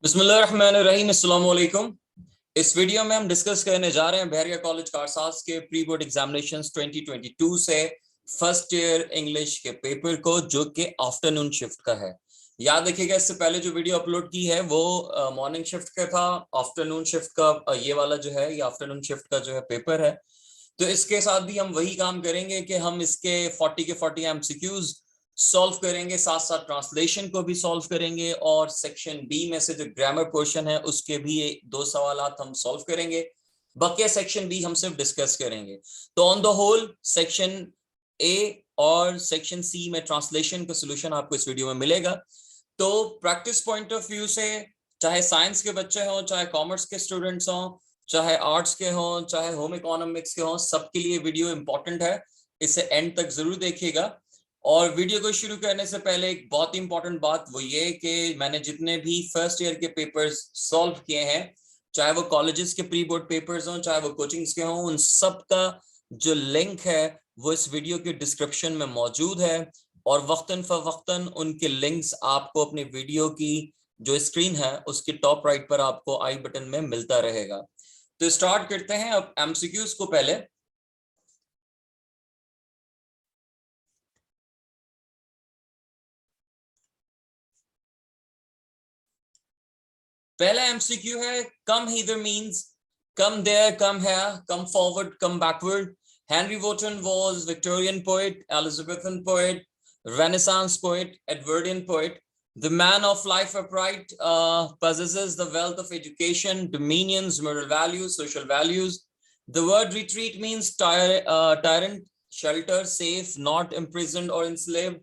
बिस्मिल्लाहिर्रहमानिर्रहीम, अस्सलाम वालेकुम। इस वीडियो में हम डिस्कस करने जा रहे हैं बहरिया कॉलेज कारसाज के प्री बोर्ड एग्जामिनेशंस 2022 से फर्स्ट ईयर इंग्लिश के पेपर को, जो कि आफ्टरनून शिफ्ट का है। याद रखिएगा, इससे पहले जो वीडियो अपलोड की है वो मॉर्निंग शिफ्ट का था। आफ्टरनून शिफ्ट का ये वाला जो है, ये आफ्टरनून शिफ्ट का जो है पेपर है। तो इसके साथ भी हम वही काम करेंगे कि हम इसके 40 के 40 MCQs सॉल्व करेंगे, साथ साथ ट्रांसलेशन को भी सॉल्व करेंगे, और सेक्शन बी में से जो ग्रामर पोर्शन है उसके भी 2 सवालात हम सॉल्व करेंगे। बाकी सेक्शन बी हम सिर्फ डिस्कस करेंगे। तो on the whole section A और सेक्शन सी में ट्रांसलेशन का सोल्यूशन आपको इस वीडियो में मिलेगा। तो प्रैक्टिस पॉइंट ऑफ व्यू से, चाहे साइंस के बच्चे हों, चाहे कॉमर्स के स्टूडेंट्स हों, चाहे आर्ट्स के हों, चाहे होम इकोनॉमिक्स के हों, सबके लिए वीडियो इंपॉर्टेंट है। इसे एंड तक जरूर देखिएगा। और वीडियो को शुरू करने से पहले एक बहुत इंपॉर्टेंट बात वो ये कि मैंने जितने भी फर्स्ट ईयर के पेपर्स सॉल्व किए हैं, चाहे वो कॉलेजेस के प्री बोर्ड पेपर्स हों, चाहे वो कोचिंग्स के हों, उन सब का जो लिंक है वो इस वीडियो के डिस्क्रिप्शन में मौजूद है। और वक्तन फवक्तन उनके लिंक्स आपको अपनी वीडियो की जो स्क्रीन है उसके टॉप राइट पर आपको आई बटन में मिलता रहेगा। तो स्टार्ट करते हैं अब एमसीक्यूज को। पहला एमसीक्यू है, come hither means come there, come here, come forward, come backward. Henry Wotton was Victorian poet, Elizabethan poet, Renaissance poet, Edwardian poet. The man of life upright possesses the wealth of education, dominions, moral values, social values. The word retreat means tyrant, shelter, safe, not imprisoned or enslaved.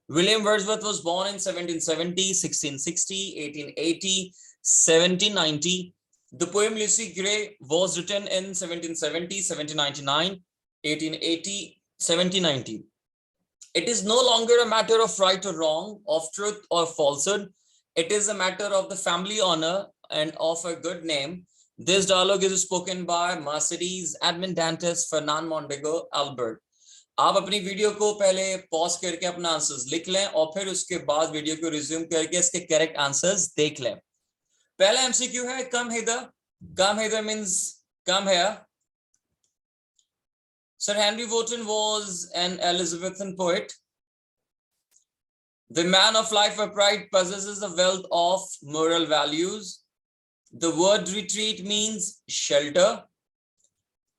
William Wordsworth was born in 1770, 1660, 1880, 1790. The poem Lucy Gray was written in 1770, 1799, 1880, 1790. It is no longer a matter of right or wrong, of truth or falsehood. It is a matter of the family honor and of a good name. This dialogue is spoken by Mercedes, Edmund Dantes, Fernand Mondego, Albert. आप अपनी video को पहले pause करके अपना answers लिख लें और फिर उसके बाद वीडियो को रिज्यूम करके इसके करेक्ट आंसर्स देख लें। पहला एमसीक्यू है, come hither. Come hither means come here. Sir Henry Wotton was an Elizabethan poet. The man of life upright possesses a wealth of moral values. The word retreat means shelter.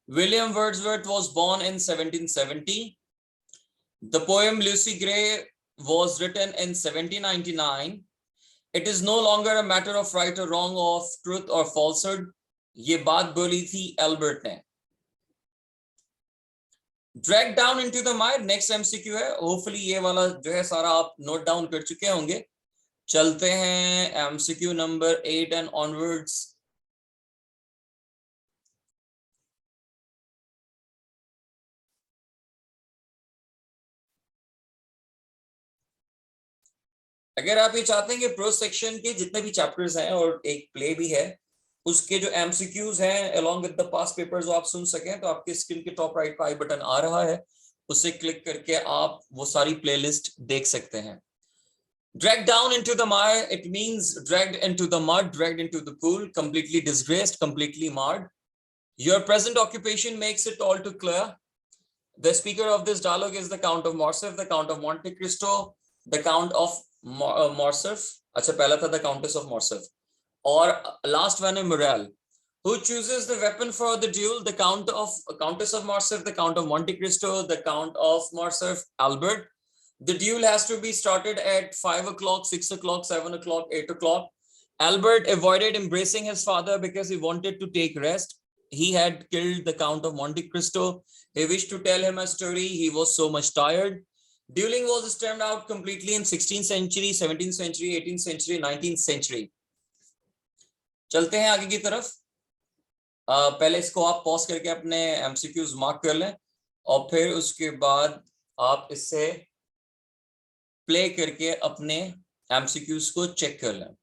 William Wordsworth was born in 1770. The poem Lucy Gray was written in 1799. It is no longer a matter of right or wrong, of truth or falsehood. ये बात बोली थी Albert ने। Drag down into the Mayar, next MCQ है। Hopefully ये वाला जो है सारा आप नोट डाउन कर चुके होंगे। चलते हैं एमसीक्यू नंबर 8 एंड ऑनवर्ड्स। अगर आप ये चाहते हैं कि प्रो सेक्शन के जितने भी चैप्टर्स हैं और एक प्ले भी है, उसके जो एमसीक्यूज हैं along with the past papers वो आप सुन सकें, तो आपके स्क्रीन के टॉप राइट पर आई बटन आ रहा है, उससे क्लिक करके आप वो सारी प्लेलिस्ट देख सकते हैं। Dragged down into the mire, it means dragged into the mud, dragged into the pool, completely disgraced, completely marred. Your present occupation makes it all too clear. The speaker of this dialogue is the Count of Morcerf, the Count of Monte Cristo, the Count of Morcerf. अच्छा, पहला था the Countess of Morcerf. और last one है Morel. Who chooses the weapon for the duel? The Countess of Morcerf, the Count of Monte Cristo, the Count of Morcerf, Albert. The duel has to be started at 5 o'clock, 6 o'clock, 7 o'clock, 8 o'clock. Albert avoided embracing his father because he wanted to take rest. He had killed the Count of Monte Cristo. He wished to tell him a story. He was so much tired. Dueling was stamped out completely in 16th century, 17th century, 18th century, 19th century. चलते हैं आगे की तरफ। पहले इसको आप pause करके अपने एमसीक्यूज मार्क कर लें और फिर उसके बाद आप इससे प्ले करके अपने एमसीक्यूज को चेक कर लें।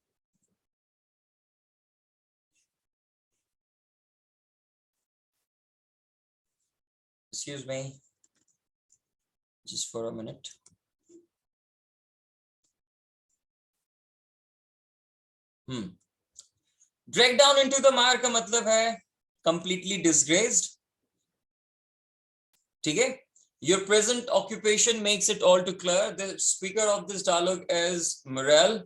Excuse me, just for a minute. Drag down into the mire का मतलब है completely disgraced. ठीक है? Your present occupation makes it all too clear. The speaker of this dialogue is Morel.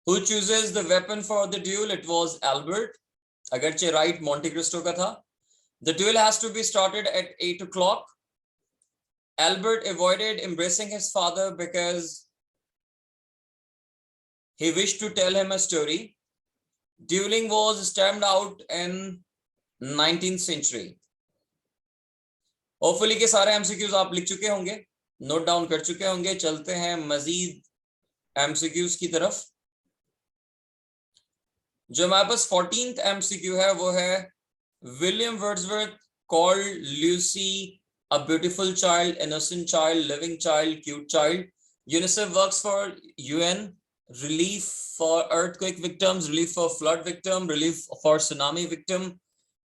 Who chooses the weapon for the duel? It was Albert. अगरचे right Monte Cristo का था. The duel has to be started at 8 o'clock. Albert avoided embracing his father because he wished to tell him a story. Dueling was stamped out in 19th century. Hopefully के सारे MCQs आप लिख चुके होंगे, note down कर चुके होंगे. चलते हैं मजीद MCQs की तरफ. जो हमारे पास 14th MCQ है वो है William Wordsworth called Lucy a beautiful child, innocent child, living child, cute child. UNICEF works for UN, relief for earthquake victims, relief for flood victim, relief for tsunami victim,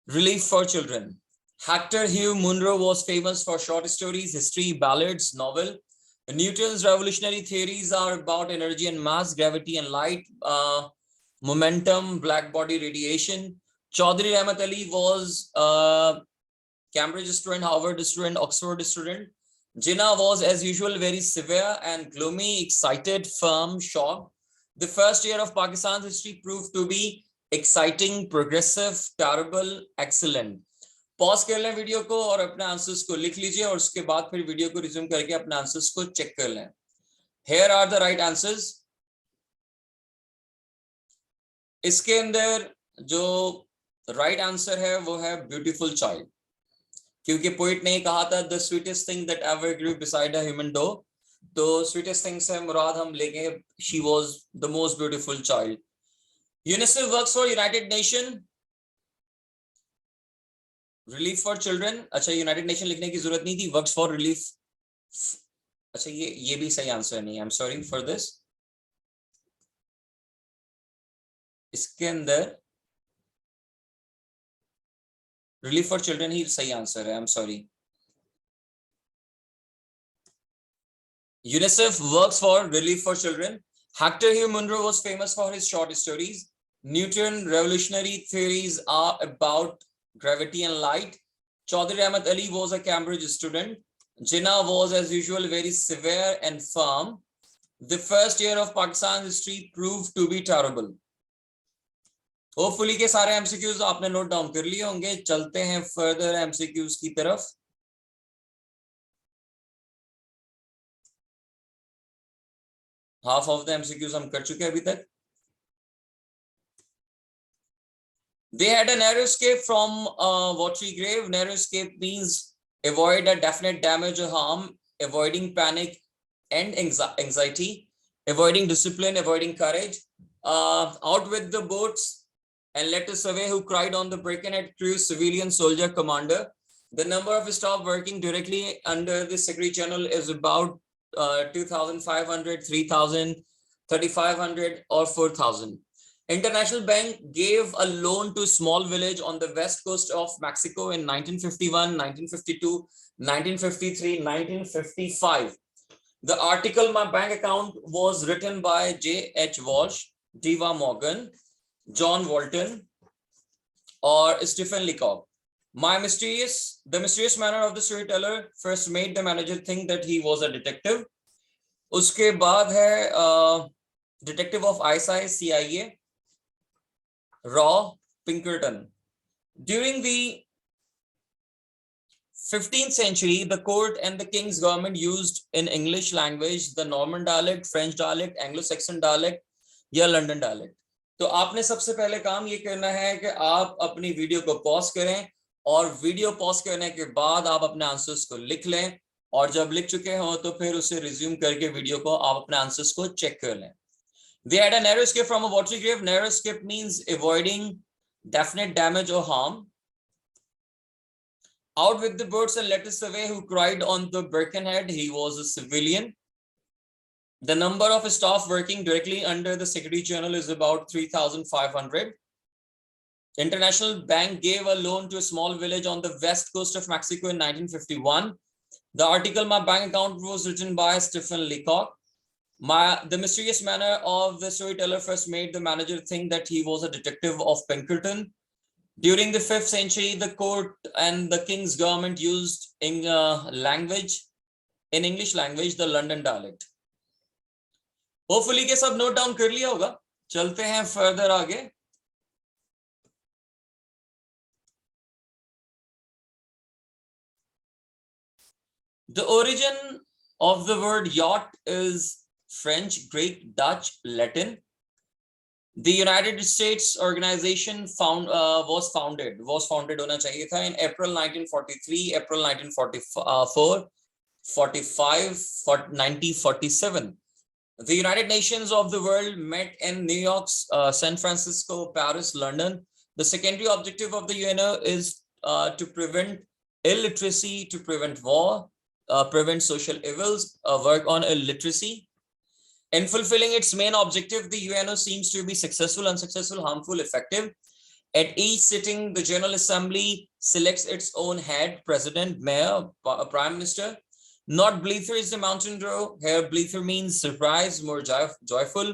relief for children. Hector Hugh Munro was famous for short stories, history, ballads, novel. Newton's revolutionary theories are about energy and mass, gravity and light, momentum, black body radiation. Chaudhry Rahmat Ali was Cambridge student, Harvard student, Oxford student. Jinnah was, as usual, very severe and gloomy, excited, firm, shocked. The first year of Pakistan's history proved to be exciting, progressive, terrible, excellent. Pause कर लें video को और अपने answers को लिख लीजिए और उसके बाद फिर वीडियो को रिज्यूम करके अपने आंसर्स को चेक कर लें. Here are the right answers. इसके अंदर जो राइट आंसर है वो है ब्यूटीफुल चाइल्ड, क्योंकि पोइट ने कहा था the sweetest thing that ever grew beside a human door. तो स्वीटेस्ट थिंग से मुराद हम लेंगे she was the most beautiful child. UNICEF works for United Nation, relief for children. अच्छा, यूनाइटेड नेशन लिखने की जरूरत नहीं थी, वर्क्स फॉर रिलीफ. अच्छा, ये भी सही आंसर नहीं. I am sorry for this. इसके अंदर रिलीफ फॉर चिल्ड्रन ही सही आंसर है. I am sorry. UNICEF works for relief for children. Hector Hugh Munro was famous for his short stories. Newton revolutionary theories are about gravity and light. Chaudhry Rahmat Ali was a Cambridge student. Jinnah was, as usual, very severe and firm. The first year of Pakistan's history proved to be terrible. Hopefully के सारे MCQs आपने note down कर लिए होंगे. चलते हैं further MCQs की तरफ. हाफ ऑफ द MCQs हम कर चुके हैं अभी तक. They had a narrow escape from a watery grave. Narrow escape means avoid a definite damage or harm, avoiding panic and anxiety, avoiding discipline, avoiding courage. Out with the boats and let us away who cried on the break-in-head crew, civilian, soldier, commander. The number of staff working directly under the Secretary General is about 2,500, 3,000, 3,500 or 4,000. International Bank gave a loan to a small village on the west coast of Mexico in 1951, 1952, 1953, 1955. The article My Bank Account was written by J.H. Walsh, Diva Morgan, John Walton or Stephen Leacock. The mysterious manner of the storyteller first made the manager think that he was a detective. उसके बाद है detective of ISI, CIA, Raw Pinkerton. During the 15th century, the court and the king's government used in English language the Norman dialect, French dialect, Anglo-Saxon dialect या London dialect. तो आपने सबसे पहले काम ये करना है कि आप अपनी वीडियो को पॉज करें और वीडियो पॉज करने के बाद आप अपने आंसर्स को लिख लें और जब लिख चुके हो तो फिर उसे रिज्यूम करके वीडियो को आप अपने आंसर्स को चेक कर लें. They had a narrow escape from a watery grave. Narrow escape means avoiding definite damage or harm. Out with the birds and let us away who cried on the Birkenhead. He was a civilian. The number of staff working directly under the Secretary General is about 3,500. International Bank gave a loan to a small village on the west coast of Mexico in 1951. The article My Bank Account was written by Stephen Leacock. The mysterious manner of the storyteller first made the manager think that he was a detective of Pinkerton. During the 5th century, the court and the king's government used in English language, the London dialect. Hopefully के सब note down कर लिया होगा. चलते हैं further आगे. The origin of the word yacht is French, Greek, Dutch, Latin. The United States organization was founded होना चाहिए था in April 1943, April 1944, 45, 1947. The United Nations of the world met in New York, San Francisco, Paris, London. The secondary objective of the UNO is to prevent illiteracy, to prevent war, prevent social evils, work on illiteracy. In fulfilling its main objective, the UNO seems to be successful, unsuccessful, harmful, effective. At each sitting, the General Assembly selects its own head, president, mayor, prime minister. Not bleather is the mountain row. Here, bleather means surprise, more joyful,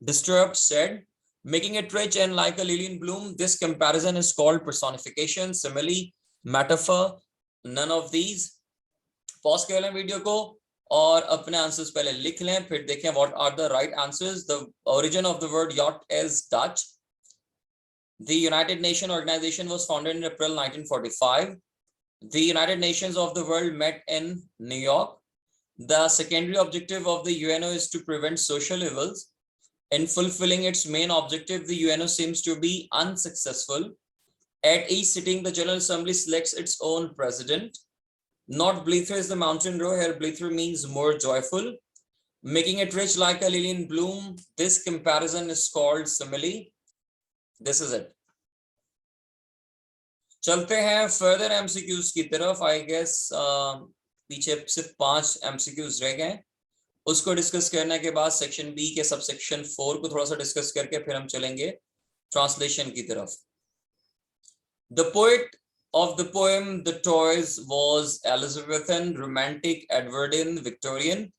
disturbed, sad, making it rich and like a lily in bloom. This comparison is called personification, simile, metaphor. None of these. Pause कर लें video को और अपने answers पहले लिख लें, फिर देखें what are the right answers. The origin of the word yacht is Dutch. The United Nations organization was founded in April 1945. The United Nations of the world met in New York. The secondary objective of the UNO is to prevent social evils. In fulfilling its main objective, the UNO seems to be unsuccessful. At each sitting, the General Assembly selects its own president. Not bleather is the mountain row. Here, bleather means more joyful, making it rich like a lily in bloom. This comparison is called simile. This is it. चलते हैं further MCQs की तरफ. I guess पीछे सिर्फ 5 MCQs रह गए. उसको discuss करने के बाद सेक्शन बी के सब सेक्शन 4 को थोड़ा सा डिस्कस करके फिर हम चलेंगे ट्रांसलेशन की तरफ. The poet of the poem The Toys was Elizabethan, romantic, Edwardian, Victorian.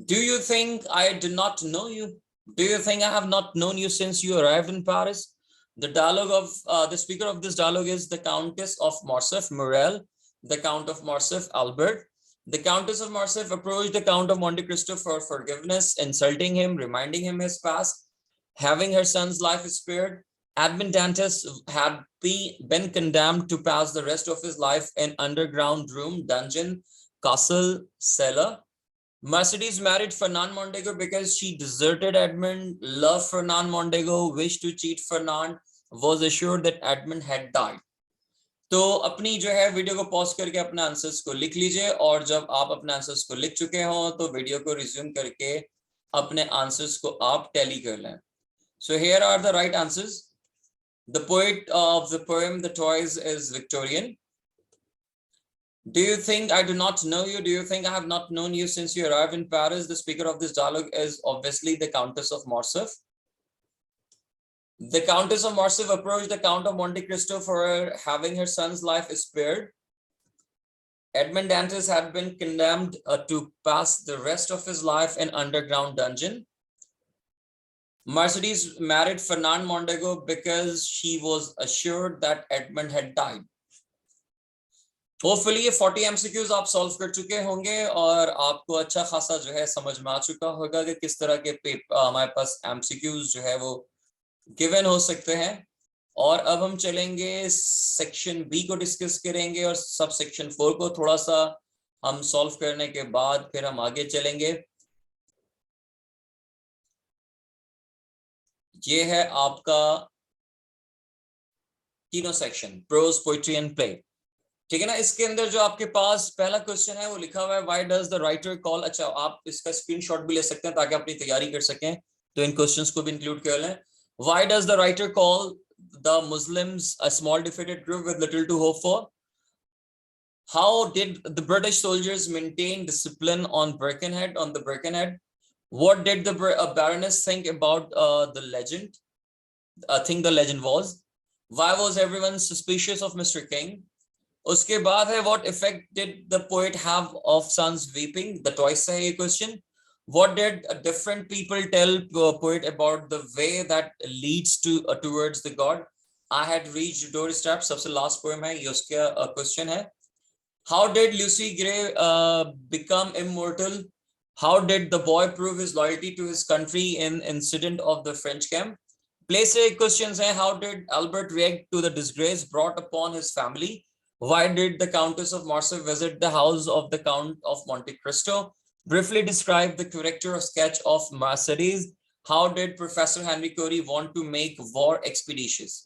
Do you think I did not know you? Do you think I have not known you since you arrived in Paris? The dialogue of the speaker of this dialogue is the Countess of Morcerf, Morel, the Count of Morcerf, Albert. The Countess of Morcerf approached the Count of Monte Cristo for forgiveness, insulting him, reminding him his past, having her son's life spared. Edmond Dantes had been condemned to pass the rest of his life in underground room, dungeon, castle, cellar. Mercedes married Fernand Mondego because she deserted Edmund, loved Fernand Mondego, wished to cheat Fernand, was assured that Edmund had died. तो अपनी जो है video को pause करके अपने answers को लिख लीजिए और जब आप अपने आंसर्स को लिख चुके हो तो वीडियो को रिज्यूम करके अपने आंसर्स को आप टैली कर लें. So here are the right answers. The poet of the poem The Toys is Victorian. Do you think I do not know you? Do you think I have not known you since you arrived in Paris? The speaker of this dialogue is obviously the Countess of Morcerf. The Countess of Morcerf approached the Count of Monte Cristo for having her son's life spared. Edmond Dantes had been condemned to pass the rest of his life in underground dungeon. Mercedes married Fernand Mondego because she was assured that Edmund had died. Hopefully ये 40 MCQs आप solve कर चुके होंगे और आपको अच्छा खासा जो है समझ में आ चुका होगा कि किस तरह के हमारे पास MCQs जो है वो गिवन हो सकते हैं. और अब हम चलेंगे सेक्शन बी को डिस्कस करेंगे और सब सेक्शन 4 को थोड़ा सा हम सॉल्व करने के बाद फिर हम आगे चलेंगे. ये है आपका तीनों section, prose, poetry and play. ठीक है ना. इसके अंदर जो आपके पास पहला क्वेश्चन है वो लिखा हुआ है why does the writer call. अच्छा, आप इसका स्क्रीनशॉट भी ले सकते हैं ताकि अपनी तैयारी कर सकें, तो इन क्वेश्चंस को भी इंक्लूड कर लें. Why does the writer call the Muslims a small defeated group with little to hope for. How did the British soldiers maintain discipline on Birkenhead? What did the Baroness think about the legend? Think the legend was. Why was everyone suspicious of Mr. King? उसके बाद है what effect did the poet have of sons weeping? The Toys से है ये question. What did different people tell poet about the way that leads to towards the god? I had reached doorstep, सबसे last poem है ये, उसका question है. How did Lucy Gray become immortal? How did the boy prove his loyalty to his country in incident of the French camp? Place questions हैं. How did Albert react to the disgrace brought upon his family? Why did the Countess of Morcerf visit the house of the Count of Monte Cristo? Briefly describe the character or sketch of Mercedes. How did Professor Henry Curie want to make war expeditious?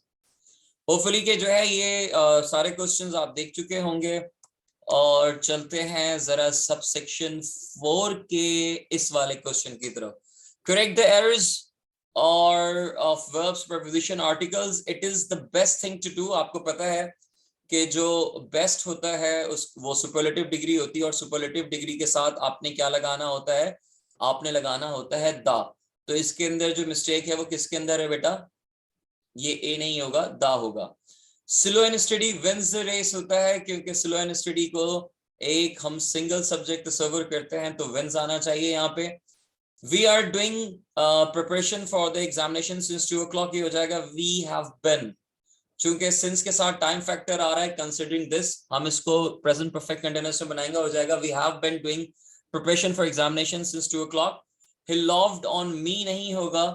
Hopefully के जो है ये सारे questions आप देख चुके होंगे. और चलते हैं जरा सब सेक्शन 4 के इस वाले क्वेश्चन की तरफ. करेक्ट द एरर्स और of verbs, prepositions, articles. It is the best thing to do. आपको पता है कि जो बेस्ट होता है उस वो सुपरलेटिव डिग्री होती है, और सुपरलेटिव डिग्री के साथ आपने क्या लगाना होता है? आपने लगाना होता है दा. तो इसके अंदर जो मिस्टेक है वो किसके अंदर है बेटा? ये ए नहीं होगा, दा होगा. Slow and steady wins the race होता है, क्योंकि स्लो एंड स्टडी को एक हम सिंगल सब्जेक्ट तस्वर करते हैं, तो विंस आना चाहिए यहाँ पे. We are doing preparation for the examination since 2 o'clock, ये हो जाएगा वी हैव बीन. चूंकि सिंस के साथ टाइम फैक्टर आ रहा है, कंसिडरिंग दिस हम इसको प्रेजेंट परफेक्ट कंटिन्यूअस में बनाएंगे, हो जाएगा we have been doing preparation for examination since 2 o'clock. He loved on me नहीं होगा.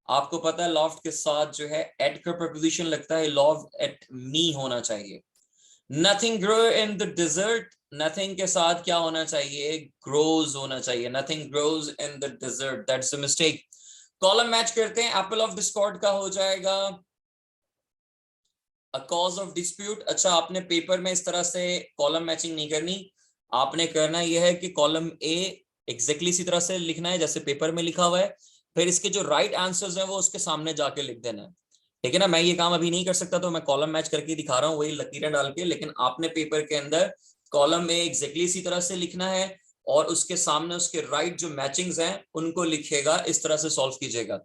आपको पता है लॉफ्ट के साथ जो है एट का प्रपोजिशन लगता है, लव्ड एट मी होना चाहिए. Nothing grow in the dessert, nothing के साथ क्या होना चाहिए? ग्रोज होना चाहिए. Nothing grows in the dessert, that's a mistake. Column match करते हैं. एप्पल ऑफ डिस्कॉर्ड का हो जाएगा अ कॉज ऑफ डिस्प्यूट. अच्छा, आपने पेपर में इस तरह से कॉलम मैचिंग नहीं करनी. आपने करना यह है कि कॉलम ए एग्जैक्टली इसी तरह से लिखना है जैसे पेपर में लिखा हुआ है, फिर इसके जो राइट आंसर्स हैं वो उसके सामने जाके लिख देना है. ठीक है ना? मैं ये काम अभी नहीं कर सकता, तो मैं कॉलम मैच करके दिखा रहा हूँ वही लकीरें डाल के, लेकिन आपने पेपर के अंदर कॉलम में एग्जैक्टली इसी तरह से लिखना है, और उसके सामने उसके राइट जो मैचिंग्स हैं उनको लिखेगा. इस तरह से सॉल्व कीजिएगा.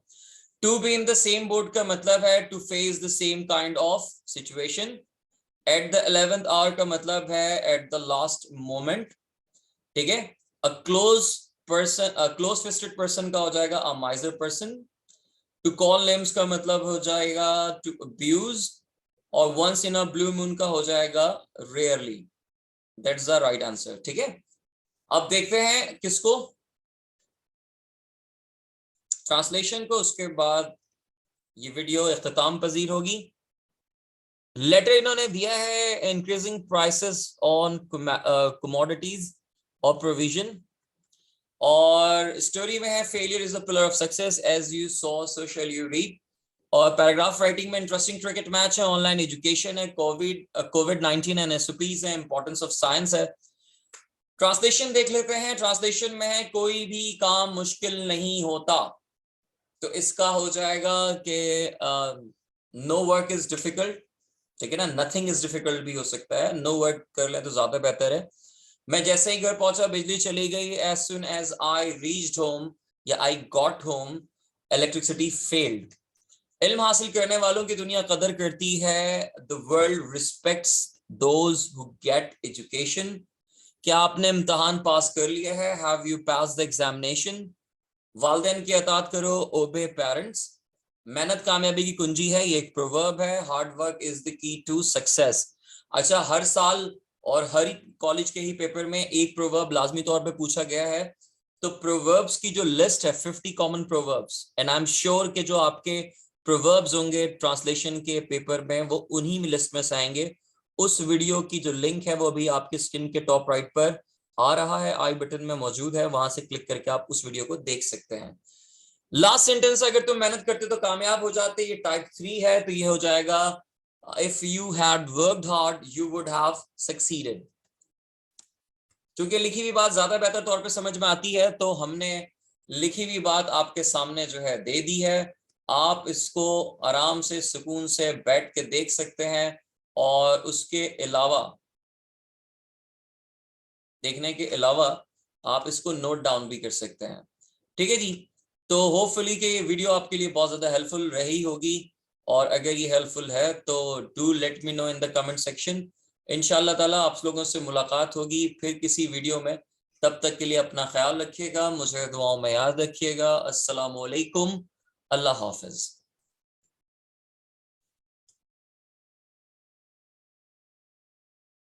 To be in the same boat का मतलब है to face the same kind of situation. At the 11th hour का मतलब है एट द लास्ट मोमेंट. ठीक है. A close person, a close fisted person का हो जाएगा a miser person. To call names का मतलब हो जाएगा टू अब्यूज, और once in a blue moon का हो जाएगा rarely. That's the right answer. ठीक है. अब देखते हैं किसको, ट्रांसलेशन को, उसके बाद ये वीडियो इख्तिताम पजीर होगी. लेटर इन्होंने दिया है इंक्रीजिंग प्राइसेस ऑन कमोडिटीज और प्रोविजन, और स्टोरी में है failure is the pillar of success as you sow so shall you reap. और पैराग्राफ राइटिंग में इंटरेस्टिंग क्रिकेट मैच है, ऑनलाइन एजुकेशन है, कोविड-19 एंड एसओपीज है, इंपॉर्टेंस ऑफ साइंस है. ट्रांसलेशन देख लेते हैं. ट्रांसलेशन में है कोई भी काम मुश्किल नहीं होता, तो इसका हो जाएगा कि नो वर्क इज डिफिकल्ट. ठीक है ना? नथिंग इज डिफिकल्ट भी हो सकता है. नो वर्क कर ले तो ज्यादा बेहतर है. मैं जैसे ही घर पहुंचा बिजली चली गई. As soon as I reached home या I got home electricity failed. इल्म हासिल करने वालों की दुनिया कदर करती है. The world respects those who get education. क्या आपने इम्तिहान पास कर लिया है? Have you pass the examination. वालिदैन की अतात करो, ओबे पेरेंट्स. मेहनत कामयाबी की कुंजी है, ये एक प्रोवर्ब है. Hard work is the key to success. अच्छा, हर साल और हर कॉलेज के ही पेपर में एक प्रोवर्ब लाजमी तौर पे पूछा गया है. तो प्रोवर्ब्स की जो लिस्ट है 50 common proverbs, and I am sure कि जो आपके प्रोवर्ब्स होंगे ट्रांसलेशन के पेपर में वो उन्हीं में लिस्ट में से आएंगे. उस वीडियो की जो लिंक है वो भी आपके स्क्रीन के टॉप राइट पर आ रहा है, आई बटन में मौजूद है, वहां से क्लिक करके आप उस वीडियो को देख सकते हैं. लास्ट सेंटेंस, अगर तुम मेहनत करते तो कामयाब हो जाते, ये टाइप 3 है, तो ये हो जाएगा if you had worked hard you would have succeeded. क्योंकि लिखी हुई बात ज्यादा बेहतर तौर पे समझ में आती है, तो हमने लिखी हुई बात आपके सामने जो है दे दी है. आप इसको आराम से सुकून से बैठ के देख सकते हैं, और उसके अलावा देखने के अलावा आप इसको नोट डाउन भी कर सकते हैं. ठीक है जी. तो होपफुली कि ये वीडियो आपके लिए बहुत ज्यादा हेल्पफुल रही होगी, और अगर ये हेल्पफुल है तो do let me know in the comment section. इंशाल्लाह ताला आप लोगों से मुलाकात होगी फिर किसी वीडियो में. तब तक के लिए अपना ख्याल रखिएगा, मुझे दुआओं में याद रखिएगा। अस्सलामु अलैकुम, अल्लाह हाफिज।